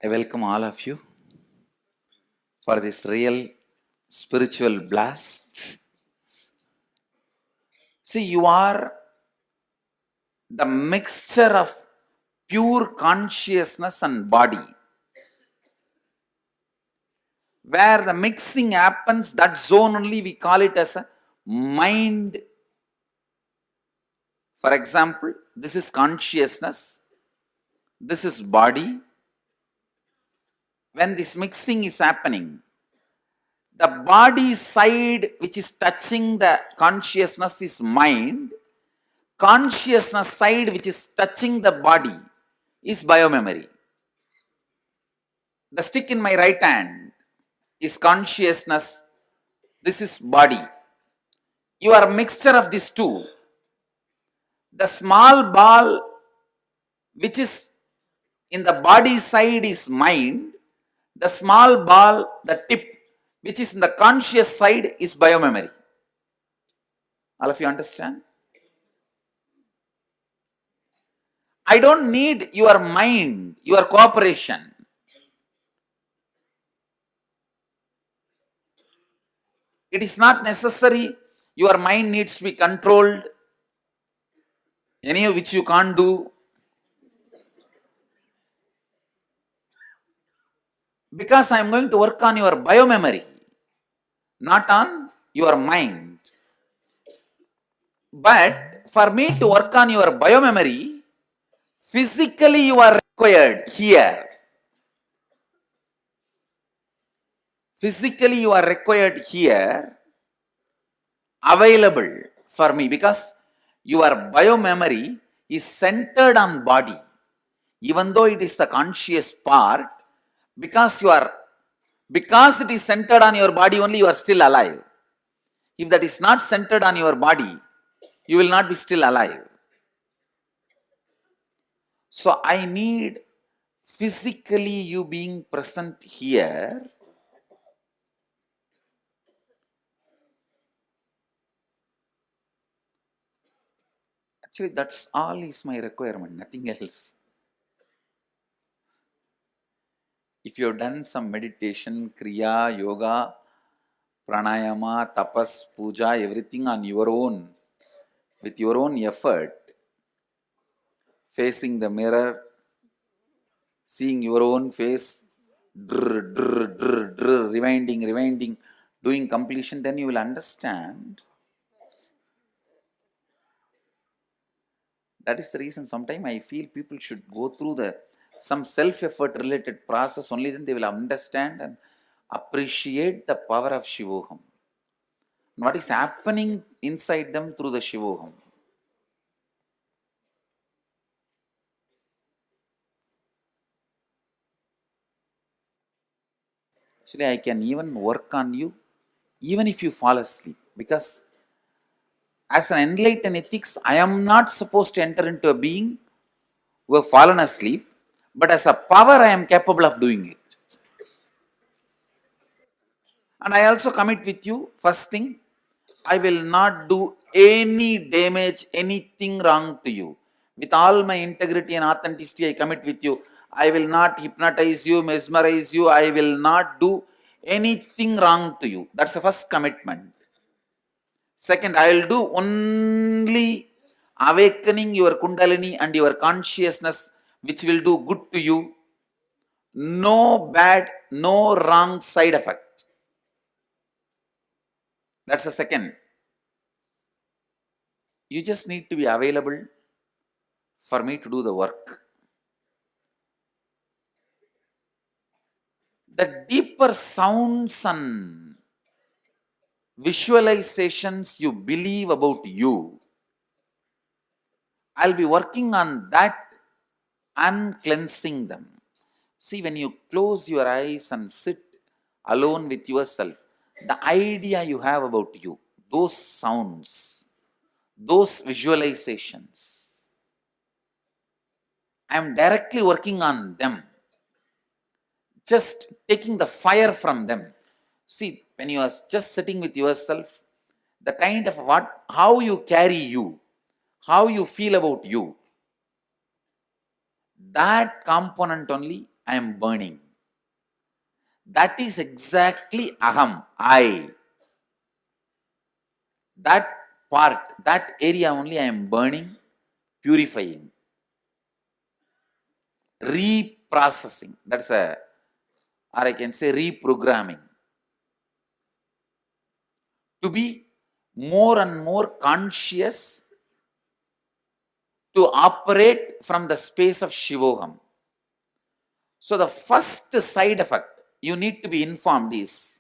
I welcome all of you for this real spiritual blast. See, you are the mixture of pure consciousness and body. Where the mixing happens, that zone only we call it as a mind. For example, this is consciousness, this is body. When this mixing is happening, the body side which is touching the consciousness is mind. Consciousness side which is touching the body is biomemory. The stick in my right hand is consciousness, this is body. You are a mixture of these two. The small ball which is in the body side is mind. The small ball, the tip which is in the conscious side is biomemory. All of you understand? I don't need your mind, your cooperation. It is not necessary your mind needs to be controlled, any of which you can't do. Because I am going to work on your biomemory, not on your mind. But for me to work on your biomemory, physically you are required here. Physically you are required here, available for me, because your biomemory is centered on body. Even though it is the conscious part, because it is centered on your body only, you are still alive. If that is not centered on your body, you will not be still alive. So I need physically you being present here. Actually, that's all is my requirement, nothing else. If you have done some meditation, kriya, yoga, pranayama, tapas, puja, everything on your own, with your own effort, facing the mirror, seeing your own face, rewinding, doing completion, then you will understand. That is the reason sometimes I feel people should go through some self-effort related process, only then they will understand and appreciate the power of Shivoham. What is happening inside them through the Shivoham. Actually, I can even work on you even if you fall asleep, because as an enlightened ethics, I am not supposed to enter into a being who have fallen asleep, but as a power I am capable of doing it. And I also commit with you, first thing, I will not do any damage, anything wrong to you. With all my integrity and authenticity, I commit with you. I will not hypnotize you, mesmerize you. I will not do anything wrong to you. That's the first commitment. Second, I will do only awakening your Kundalini and your consciousness, which will do good to you. No bad, no wrong side effect. That's the second. You just need to be available for me to do the work. The deeper sounds and visualizations you believe about you, I'll be working on that and cleansing them. See, when you close your eyes and sit alone with yourself, the idea you have about you, those sounds, those visualizations. I am directly working on them, just taking the fire from them. See, when you are just sitting with yourself, the kind of how you carry you, how you feel about you, that component only I am burning. That is exactly aham, I. That part, that area only I am burning, purifying, reprocessing. That's a, or I can say reprogramming. To be more and more conscious, to operate from the space of Shivoham. So the first side effect you need to be informed is,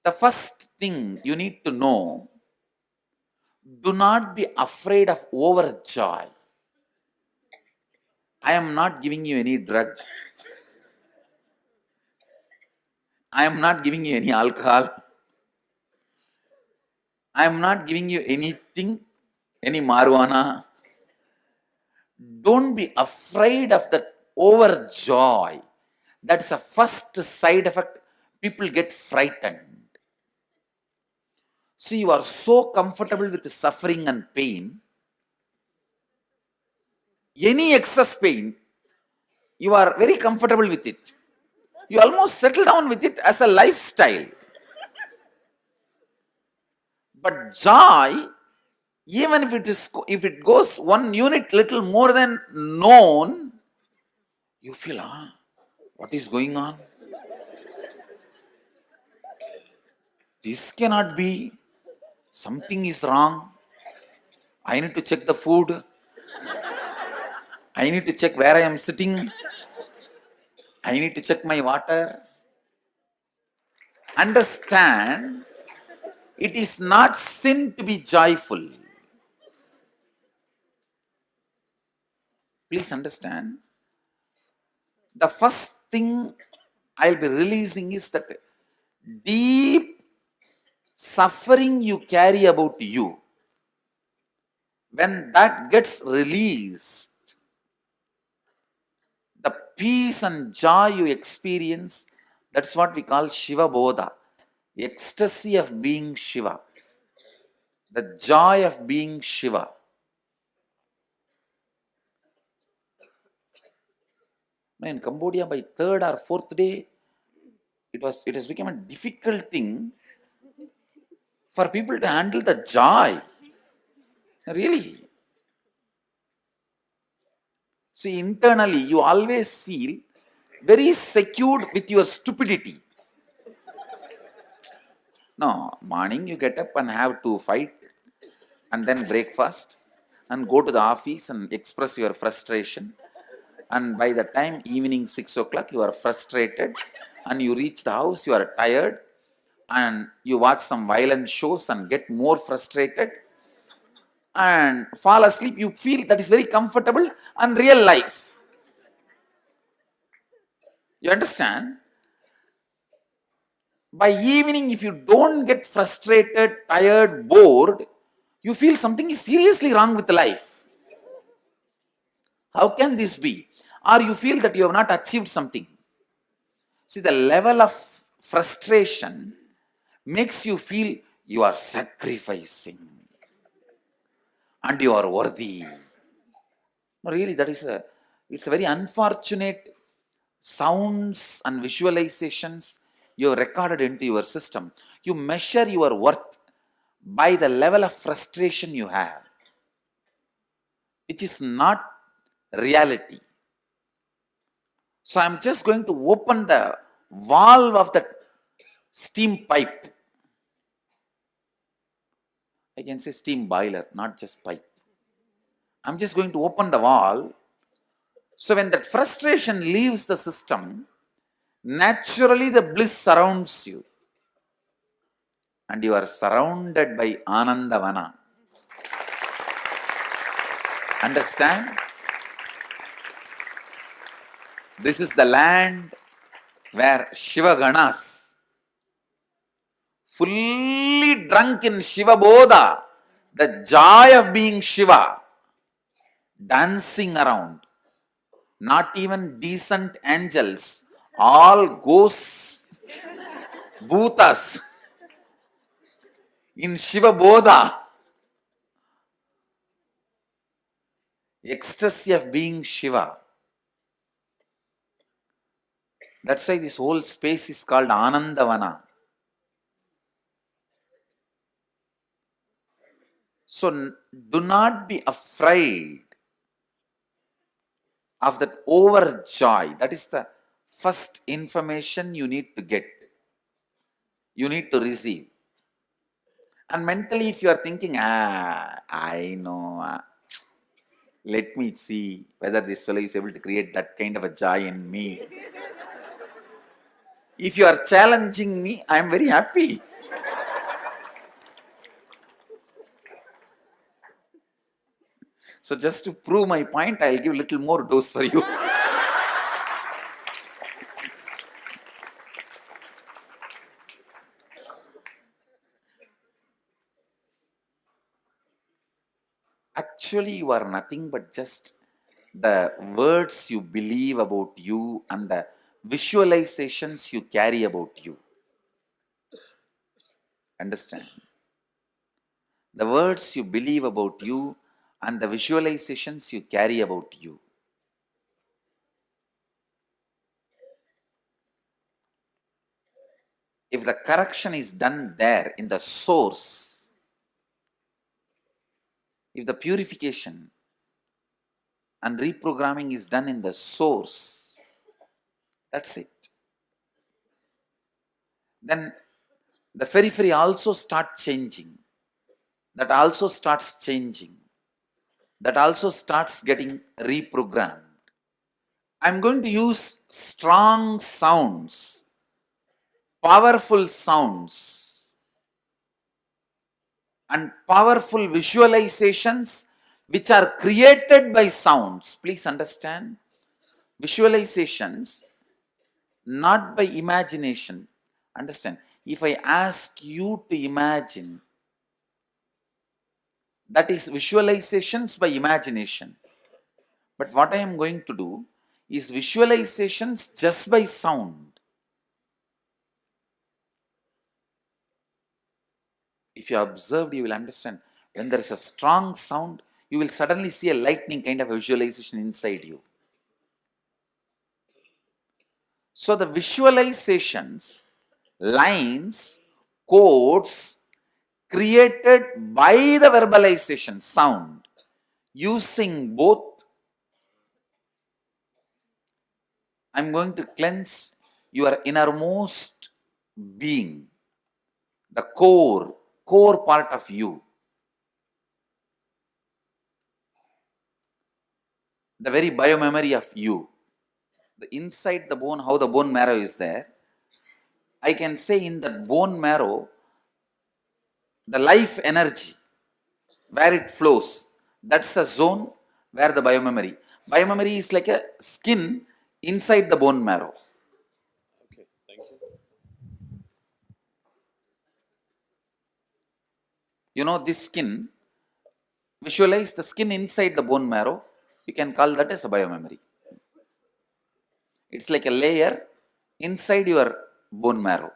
the first thing you need to know, do not be afraid of overjoy. I am not giving you any drug. I am not giving you any alcohol. I am not giving you anything, any marijuana. Don't be afraid of that overjoy. That's the first side effect. People get frightened. See, you are so comfortable with suffering and pain. Any excess pain, you are very comfortable with it. You almost settle down with it as a lifestyle. But joy, even if it goes one unit little more than known, you feel, what is going on? This cannot be. Something is wrong. I need to check the food. I need to check where I am sitting. I need to check my water. Understand, it is not sin to be joyful. Please understand. The first thing I'll be releasing is that deep suffering you carry about you. When that gets released, the peace and joy you experience, that's what we call Shiva Bodha, ecstasy of being Shiva, the joy of being Shiva. In Cambodia, by third or fourth day, it has become a difficult thing for people to handle the joy. Really. See, internally, you always feel very secured with your stupidity. No, morning you get up and have to fight, and then breakfast, and go to the office and express your frustration. And by the time evening 6 o'clock, you are frustrated, and you reach the house, you are tired, and you watch some violent shows and get more frustrated, and fall asleep. You feel that is very comfortable and real life. You understand? By evening, if you don't get frustrated, tired, bored, you feel something is seriously wrong with life. How can this be? Or you feel that you have not achieved something. See, the level of frustration makes you feel you are sacrificing and you are worthy. No, really, it's a very unfortunate sounds and visualizations you have recorded into your system. You measure your worth by the level of frustration you have, which is not reality. So I'm just going to open the valve of the steam pipe. I can say steam boiler, not just pipe. I'm just going to open the valve. So when that frustration leaves the system, naturally the bliss surrounds you. And you are surrounded by Anandavana. Understand? This is the land where Shiva Ganas, fully drunk in Shiva Bodha, The joy of being Shiva, dancing around. Not even decent angels, all ghosts, bhutas in Shiva Bodha. Ecstasy of being Shiva. That's why this whole space is called Anandavana. So do not be afraid of that overjoy. That is the first information you need to get. You need to receive. And mentally, if you are thinking, I know, let me see whether this fellow is able to create that kind of a joy in me. If you are challenging me, I am very happy. So just to prove my point, I'll give a little more dose for you. Actually, you are nothing but just the words you believe about you and the visualizations you carry about you. Understand? The words you believe about you and the visualizations you carry about you. If the correction is done there in the source, if the purification and reprogramming is done in the source, that's it. Then the periphery also starts changing. That also starts changing. That also starts getting reprogrammed. I'm going to use strong sounds, powerful sounds, and powerful visualizations which are created by sounds. Please understand, visualizations not by imagination. Understand, if I ask you to imagine, that is visualizations by imagination. But what I am going to do is visualizations just by sound. If you observed, you will understand. When there is a strong sound, you will suddenly see a lightning kind of visualization inside you. So the visualizations, lines, codes created by the verbalization sound, using both, I'm going to cleanse your innermost being, the core part of you. The very biomemory of you. The inside the bone, how the bone marrow is there. I can say in that bone marrow, the life energy, where it flows, that's the zone where the biomemory. Biomemory is like a skin inside the bone marrow. Okay, thank you. You know this skin, visualize the skin inside the bone marrow, you can call that as a biomemory. It's like a layer inside your bone marrow.